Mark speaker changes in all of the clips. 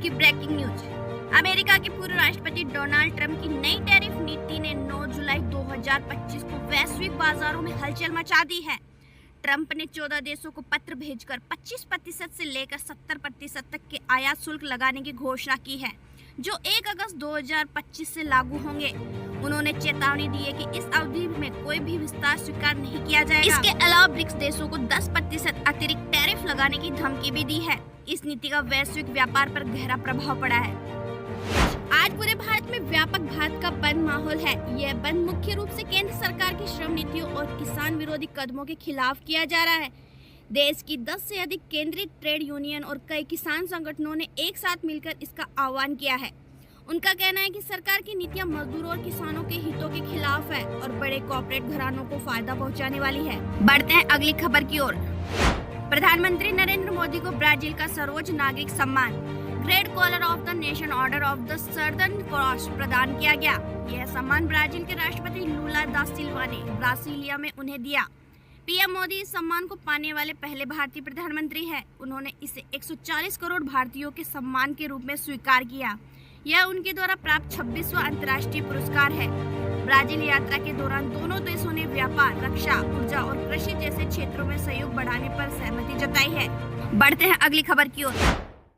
Speaker 1: की breaking news. America के पूर्व राष्ट्रपति डोनाल्ड ट्रंप की नई टैरिफ नीति ने 9 जुलाई 2025 को वैश्विक बाजारों में हलचल मचा दी है। ट्रंप ने 14 देशों को पत्र भेजकर 25% से लेकर 70% तक के आयात शुल्क लगाने की घोषणा की है, जो 1 अगस्त 2025 से लागू होंगे। उन्होंने चेतावनी दी है कि इस अवधि में कोई भी विस्तार स्वीकार नहीं किया जाएगा। इसके अलावा ब्रिक्स देशों को 10% अतिरिक्त टैरिफ लगाने की धमकी भी दी है। इस नीति का वैश्विक व्यापार पर गहरा प्रभाव पड़ा है। आज पूरे भारत में व्यापक भारत का बंद माहौल है। यह बंद मुख्य रूप से केंद्र सरकार की श्रम नीतियों और किसान विरोधी कदमों के खिलाफ किया जा रहा है। देश की 10 से अधिक केंद्रीय ट्रेड यूनियन और कई किसान संगठनों ने एक साथ मिलकर इसका आह्वान किया है। उनका कहना है कि सरकार की नीतियां मजदूरों और किसानों के हितों के खिलाफ है और बड़े कॉर्पोरेट घरानों को फायदा पहुंचाने वाली है। बढ़ते हैं अगली खबर की ओर। प्रधानमंत्री नरेंद्र मोदी को ब्राजील का सर्वोच्च नागरिक सम्मान great collar of the nation order of the southern cross प्रदान किया गया। यह सम्मान ब्राजील के राष्ट्रपति लूला दा सिल्वा ने ब्रासीलिया में उन्हें दिया। पीएम मोदी इस सम्मान को पाने वाले पहले भारतीय प्रधानमंत्री हैं। उन्होंने इसे 140 करोड़ भारतीयों के सम्मान के रूप में स्वीकार किया। यह उनके द्वारा प्राप्त 26वां अंतर्राष्ट्रीय पुरस्कार है। ब्राजील यात्रा के दौरान दोनों देशों ने व्यापार, रक्षा, ऊर्जा और कृषि जैसे क्षेत्रों में सहयोग बढ़ाने पर सहमति जताई है। बढ़ते हैं अगली खबर की ओर।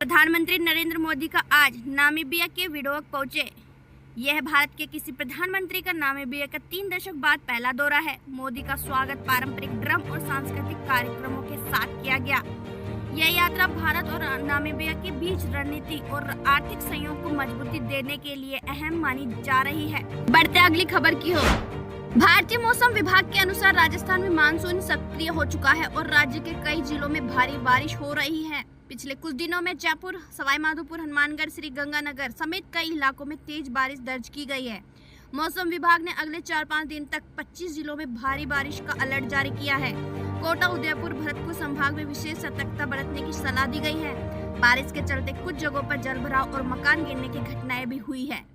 Speaker 1: प्रधानमंत्री नरेंद्र मोदी का आज नामीबिया के विंडोक पहुंचे। यह भारत के किसी प्रधानमंत्री का नामीबिया का 3 दशक बाद पहला दौरा है। मोदी का स्वागत पारंपरिक ड्रम और सांस्कृतिक कार्यक्रमों के साथ किया गया। यह यात्रा भारत और नामीबिया के बीच रणनीति और आर्थिक सहयोग को मजबूती देने के लिए अहम मानी जा रही है। बढ़ते अगली खबर की ओर। भारतीय मौसम विभाग के अनुसार राजस्थान में मानसून सक्रिय हो चुका है और राज्य के कई जिलों में भारी बारिश हो रही है। पिछले कुछ दिनों में जयपुर, सवाईमाधोपुर, हनुमानगढ़, श्रीगंगानगर समेत कई इलाकों में तेज बारिश दर्ज की गई है। मौसम विभाग ने अगले 4-5 दिन तक 25 जिलों में भारी बारिश का अलर्ट जारी किया है। कोटा, उदयपुर, भरतपुर संभाग में विशेष सतर्कता बरतने की सलाह दी गई है। बारिश के चलते कुछ जगहों पर जलभराव और मकान गिरने की घटनाएं भी हुई है।